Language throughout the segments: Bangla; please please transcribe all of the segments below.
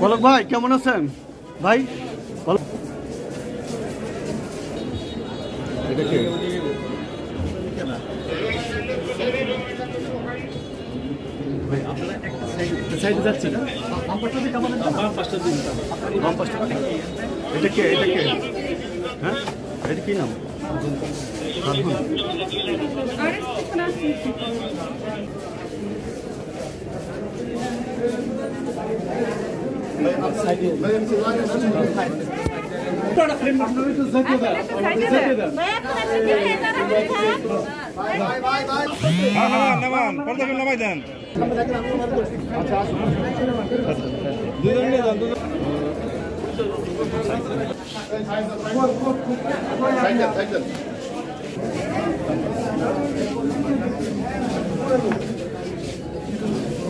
পলক ভাই কেমন আছেন ভাই? এটা কি যাচ্ছে না? এটা কে? হ্যাঁ, এটা কি নাম?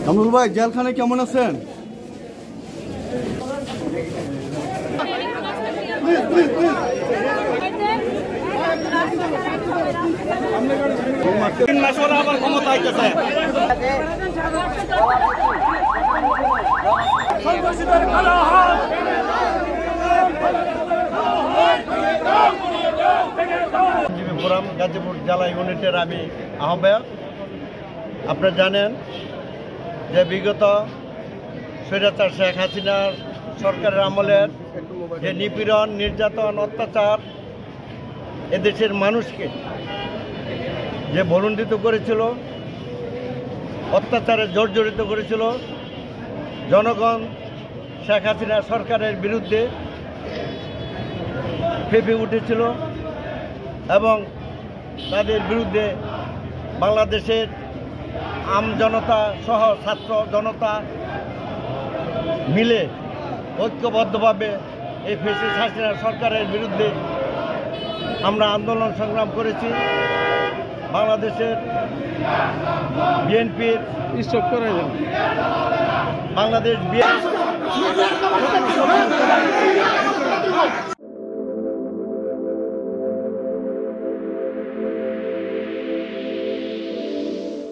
কামরুল ভাই জেলখানায় কেমন আছেন? আবার ক্ষমতা আইতেছে। ফোরাম গাজীপুর জেলা ইউনিটের আমি আহ্বায়ক। আপনারা জানেন যে বিগত স্বৈরাচার শেখ হাসিনার সরকারের আমলের যে নিপীড়ন, নির্যাতন, অত্যাচার এদেশের মানুষকে যে ভলুণ্ঠিত করেছিল, অত্যাচারে জর্জরিত করেছিল, জনগণ শেখ হাসিনা সরকারের বিরুদ্ধে ফেঁপে উঠেছিল এবং তাদের বিরুদ্ধে বাংলাদেশের আমজনতা সহ ছাত্র জনতা মিলে ঐক্যবদ্ধভাবে এই ফ্যাসিস্ট হাসিনা সরকারের বিরুদ্ধে আমরা আন্দোলন সংগ্রাম করেছি। বাংলাদেশের বিএনপির বাংলাদেশ